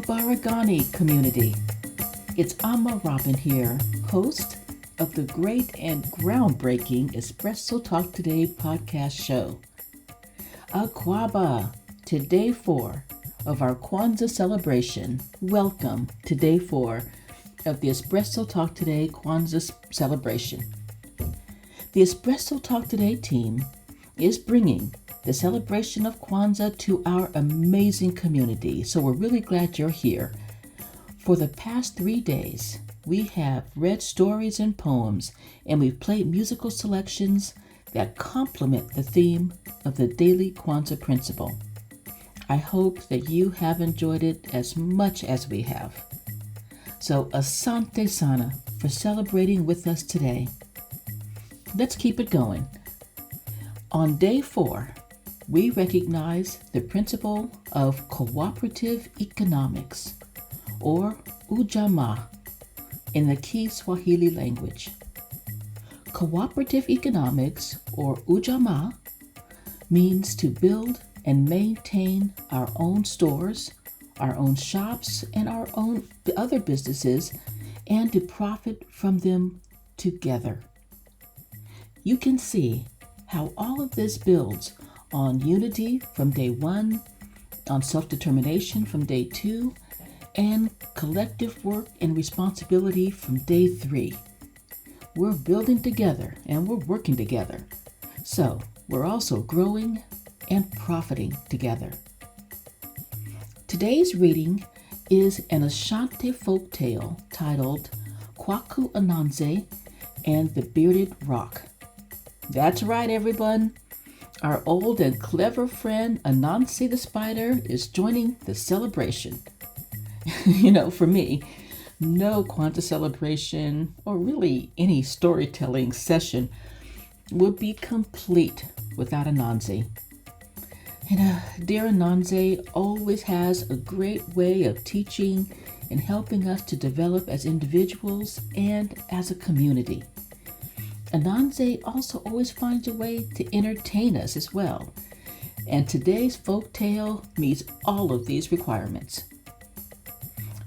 Baragani community. It's Amma Robin here, host of the great and groundbreaking Espresso Talk Today podcast show. Akwaba to day 4 of our Kwanzaa celebration. Welcome to day 4 of the Espresso Talk Today Kwanzaa celebration. The Espresso Talk Today team is bringing the celebration of Kwanzaa to our amazing community, so we're really glad you're here. For the past 3 days, we have read stories and poems, and we've played musical selections that complement the theme of the daily Kwanzaa principle. I hope that you have enjoyed it as much as we have. So, Asante Sana for celebrating with us today. Let's keep it going. On day 4, we recognize the principle of cooperative economics, or Ujamaa, in the Ki-Swahili language. Cooperative economics, or Ujamaa, means to build and maintain our own stores, our own shops, and our own other businesses, and to profit from them together. You can see how all of this builds on unity from day 1, on self-determination from day 2, and collective work and responsibility from day 3. We're building together and we're working together. So we're also growing and profiting together. Today's reading is an Ashanti folktale titled Ananse and the Bearded Rock. That's right, everyone. Our old and clever friend Ananse the spider is joining the celebration. For me, no Kwanzaa celebration or really any storytelling session would be complete without Ananse. And dear Ananse always has a great way of teaching and helping us to develop as individuals and as a community. Ananse also always finds a way to entertain us as well. And today's folktale meets all of these requirements.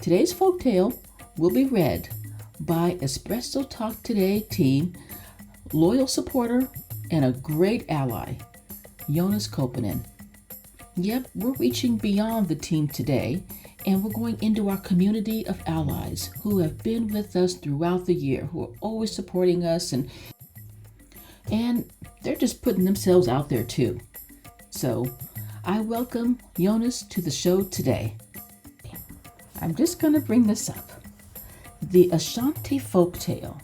Today's folktale will be read by Espresso Talk Today team, loyal supporter, and a great ally, Jonas Kopanen. Yep, we're reaching beyond the team today, and we're going into our community of allies who have been with us throughout the year, who are always supporting us, and they're just putting themselves out there too. So I welcome Jonas to the show today. I'm just going to bring this up. The Ashanti folktale,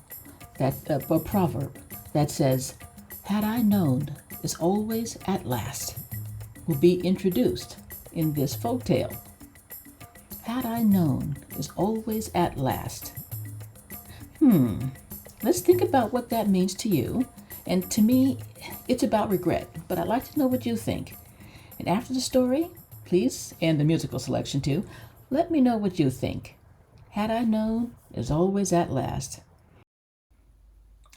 a proverb that says, "Had I known is always at last," will be introduced in this folktale. Had I known is always at last. Let's think about what that means to you. And to me, it's about regret, but I'd like to know what you think. And after the story, please, and the musical selection too, let me know what you think. Had I known is always at last.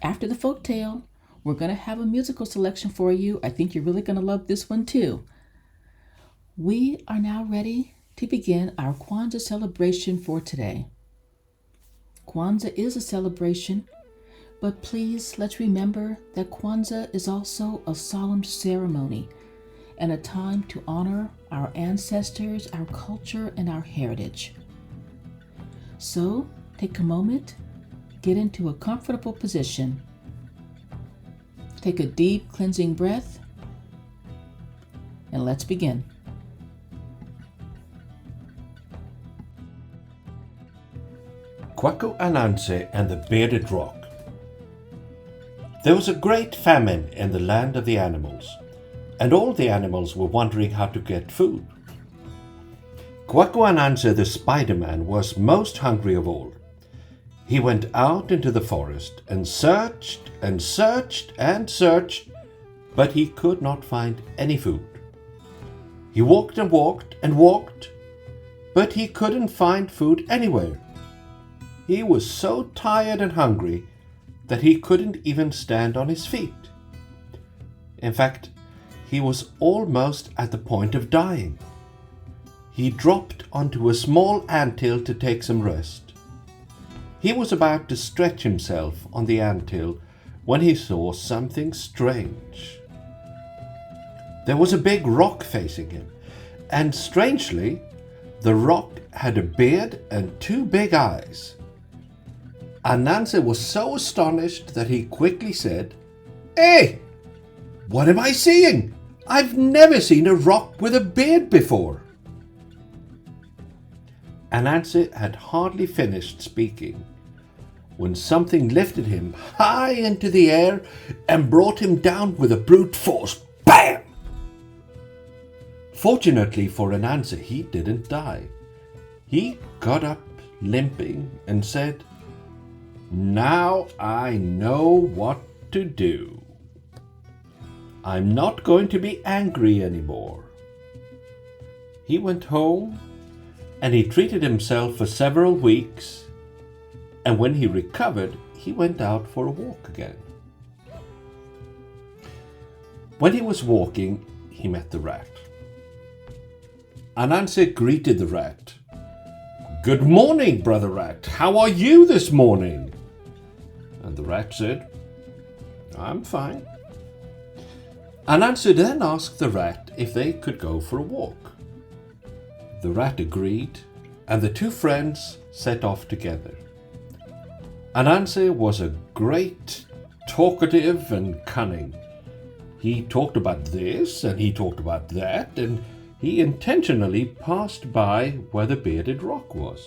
After the folktale, we're going to have a musical selection for you. I think you're really going to love this one too. We are now ready to begin our Kwanzaa celebration for today. Kwanzaa is a celebration, but please let's remember that Kwanzaa is also a solemn ceremony and a time to honor our ancestors, our culture, and our heritage. So take a moment, get into a comfortable position, take a deep cleansing breath, and let's begin. Ananse and the Bearded Rock. There was a great famine in the land of the animals, and all the animals were wondering how to get food. Ananse the Spider-Man was most hungry of all. He went out into the forest and searched and searched and searched, but he could not find any food. He walked and walked and walked, but he couldn't find food anywhere. He was so tired and hungry that he couldn't even stand on his feet. In fact, he was almost at the point of dying. he dropped onto a small anthill to take some rest. He was about to stretch himself on the anthill when he saw something strange. There was a big rock facing him, and strangely, the rock had a beard and two big eyes. Ananse was so astonished that he quickly said, "Hey, what am I seeing? I've never seen a rock with a beard before." Ananse had hardly finished speaking when something lifted him high into the air and brought him down with a brute force. Bam! Fortunately for Ananse, he didn't die. He got up limping and said, "Now I know what to do. I'm not going to be angry anymore." He went home and he treated himself for several weeks, and when he recovered, he went out for a walk again. When he was walking, he met the rat. Ananse greeted the rat. "Good morning, brother rat. How are you this morning?" And the rat said, "I'm fine." Ananse then asked the rat if they could go for a walk. The rat agreed, and the two friends set off together. Ananse was a great talkative and cunning. He talked about this and he talked about that, and he intentionally passed by where the bearded rock was.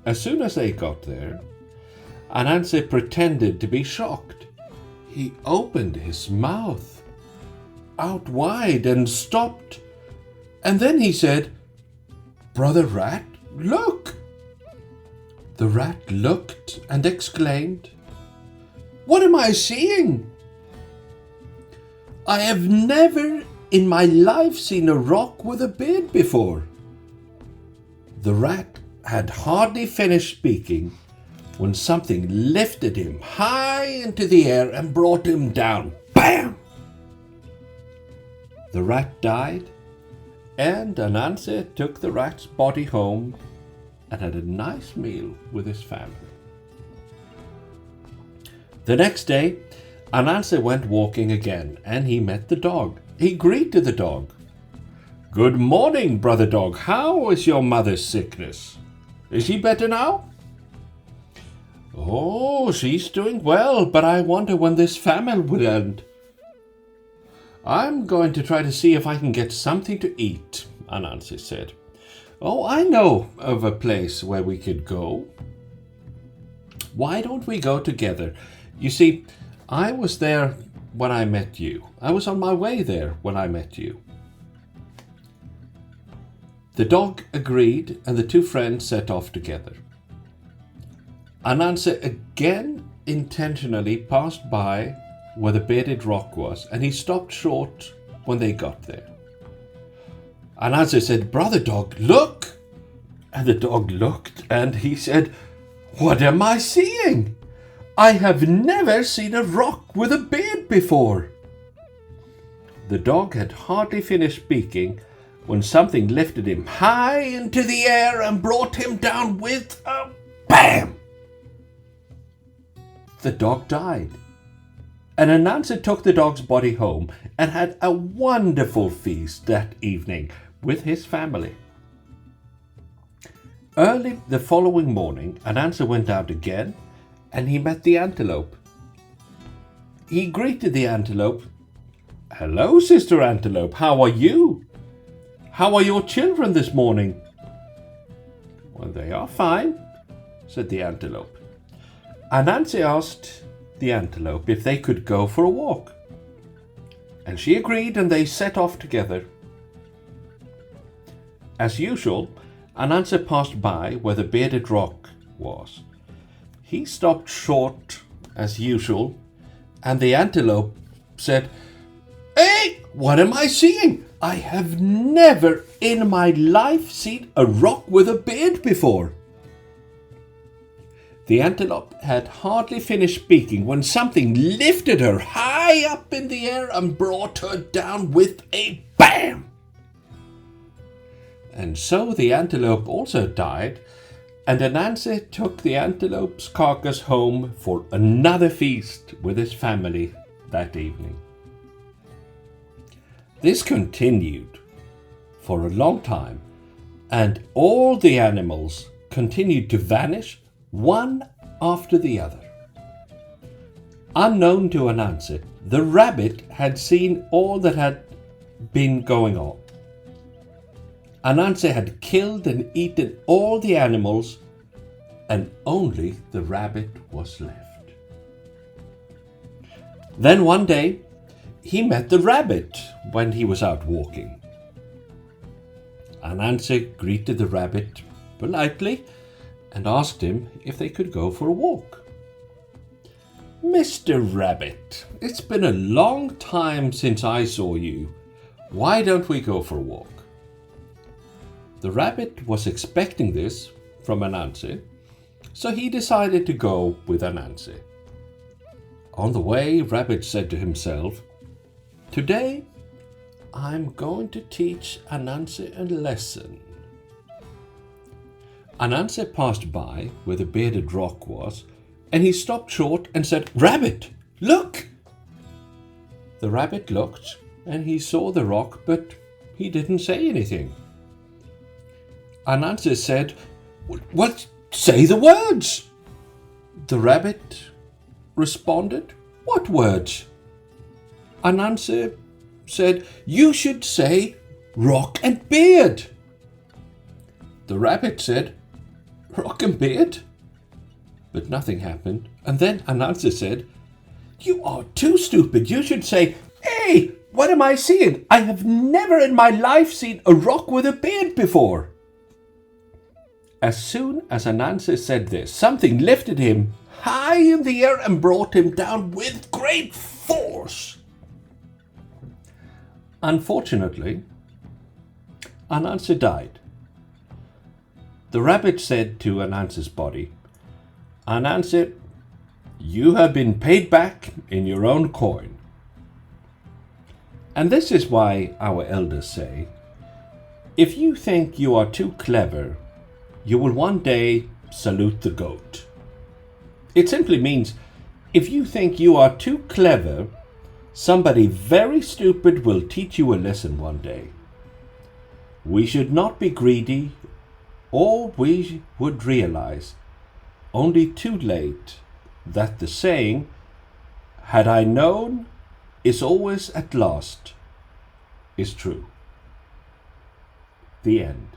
As soon as they got there, Ananse pretended to be shocked. He opened his mouth out wide and stopped, and then he said, "Brother Rat, look!" The rat looked and exclaimed, "What am I seeing? I have never in my life seen a rock with a beard before." The rat had hardly finished speaking when something lifted him high into the air and brought him down. Bam! The rat died, and Ananse took the rat's body home and had a nice meal with his family. The next day, Ananse went walking again, and he met the dog. He greeted the dog. "Good morning, brother dog. How is your mother's sickness? Is she better now?" "Oh, she's doing well, but I wonder when this famine will end." "I'm going to try to see if I can get something to eat," Ananse said. "Oh, I know of a place where we could go. Why don't we go together? You see, I was there when I met you. I was on my way there when I met you." The dog agreed, and the two friends set off together. Ananse again intentionally passed by where the bearded rock was, and he stopped short when they got there. Ananse said, "Brother dog, look!" And the dog looked, and he said, "What am I seeing? I have never seen a rock with a beard before." The dog had hardly finished speaking when something lifted him high into the air and brought him down with a bam! The dog died, and Ananse took the dog's body home and had a wonderful feast that evening with his family. Early the following morning, Ananse went out again, and he met the antelope. He greeted the antelope. "Hello, Sister Antelope, how are you? How are your children this morning?" "Well, they are fine," said the antelope. Ananse asked the antelope if they could go for a walk, and she agreed, and they set off together. As usual, Ananse passed by where the bearded rock was. He stopped short as usual, and the antelope said, "Hey, what am I seeing? I have never in my life seen a rock with a beard before." The antelope had hardly finished speaking when something lifted her high up in the air and brought her down with a bam! and so the antelope also died, and Ananse took the antelope's carcass home for another feast with his family that evening. This continued for a long time, and all the animals continued to vanish one after the other. Unknown to Ananse, the rabbit had seen all that had been going on. Ananse had killed and eaten all the animals, and only the rabbit was left. Then one day, he met the rabbit when he was out walking. Ananse greeted the rabbit politely and asked him if they could go for a walk. "Mr. Rabbit, it's been a long time since I saw you. Why don't we go for a walk?" The rabbit was expecting this from Ananse, so he decided to go with Ananse. On the way, Rabbit said to himself, "Today, I'm going to teach Ananse a lesson." Ananse passed by where the bearded rock was, and he stopped short and said, "Rabbit, look!" The rabbit looked, and he saw the rock, but he didn't say anything. Ananse said, "Well, say the words." The rabbit responded, "What words?" Ananse said, "You should say rock and beard." The rabbit said, "Rock and beard?" But nothing happened. And then Ananse said, "You are too stupid. You should say, 'Hey, what am I seeing? I have never in my life seen a rock with a beard before.'" As soon as Ananse said this, something lifted him high in the air and brought him down with great force. Unfortunately, Ananse died. The rabbit said to Ananse's body, "Ananse, you have been paid back in your own coin." And this is why our elders say, if you think you are too clever, you will one day salute the goat. It simply means, if you think you are too clever, somebody very stupid will teach you a lesson one day. We should not be greedy, or we would realize, only too late, that the saying, "Had I known is always at last," is true. The end.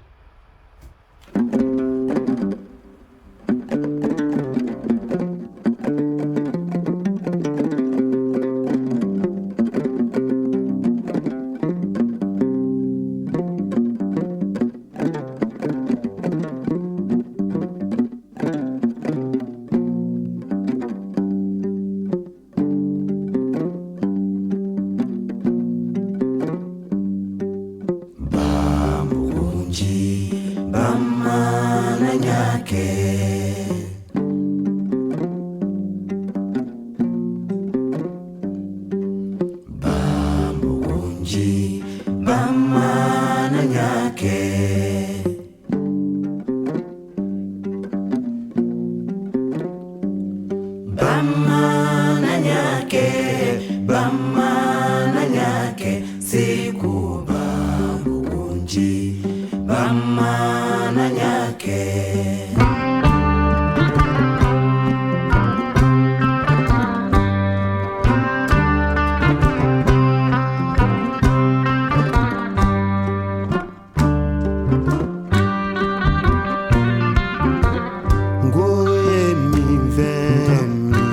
Ngoe mi vemi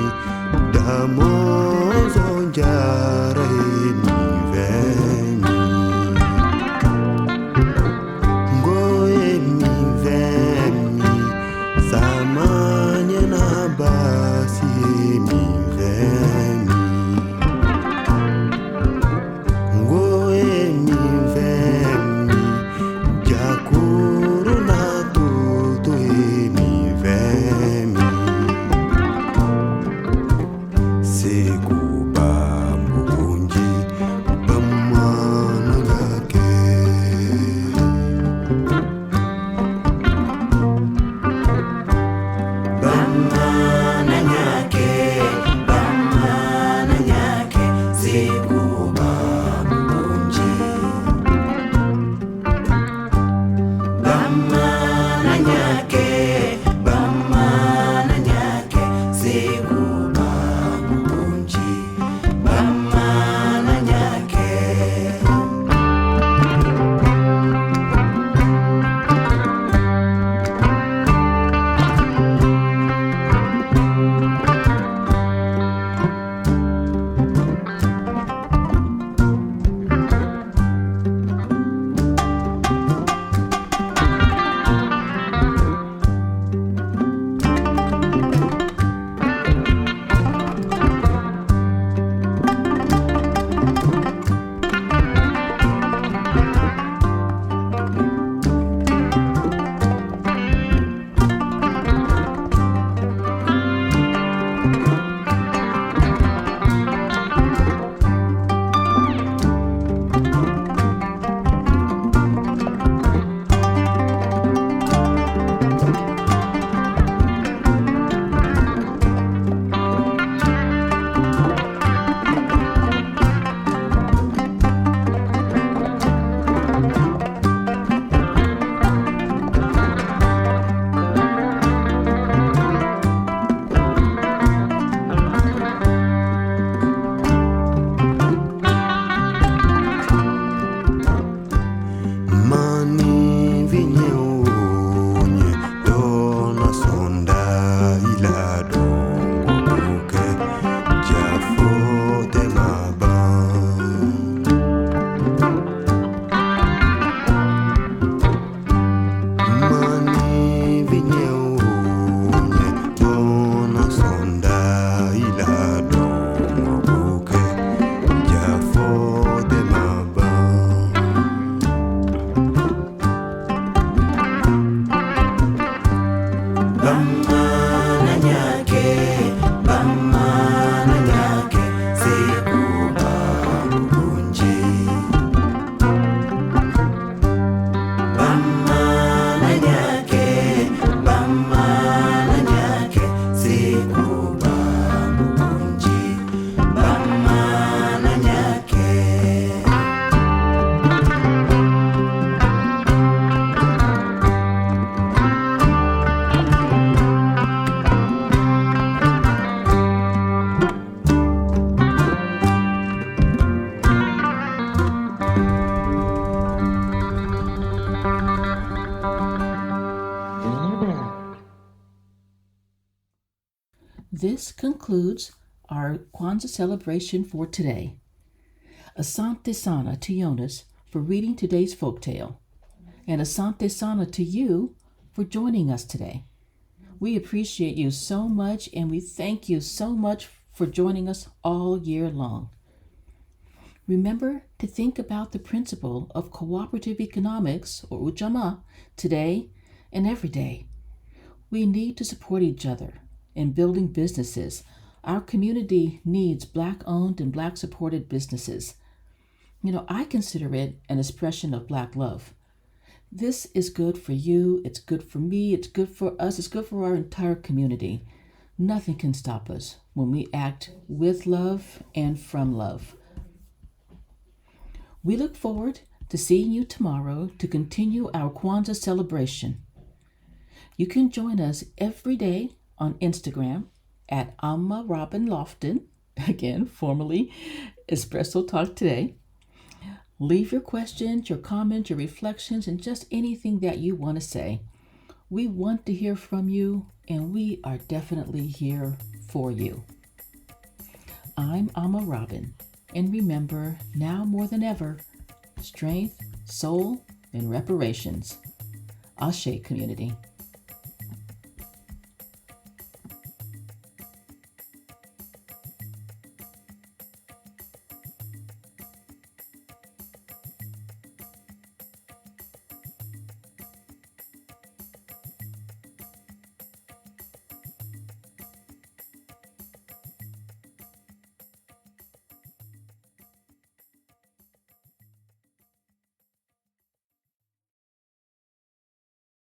damozo This concludes our Kwanzaa celebration for today. Asante sana to Jonas for reading today's folktale, and asante sana to you for joining us today. We appreciate you so much, and we thank you so much for joining us all year long. Remember to think about the principle of cooperative economics, or Ujamaa, today and every day. We need to support each other in building businesses. Our community needs Black-owned and Black-supported businesses. I consider it an expression of Black love. This is good for you, it's good for me, it's good for us, it's good for our entire community. Nothing can stop us when we act with love and from love. We look forward to seeing you tomorrow to continue our Kwanzaa celebration. You can join us every day on Instagram at Amma Robin Lofton, again, formerly Espresso Talk Today. Leave your questions, your comments, your reflections, and just anything that you want to say. We want to hear from you, and we are definitely here for you. I'm Amma Robin, and remember, now more than ever, strength, soul, and reparations. Ashe, community.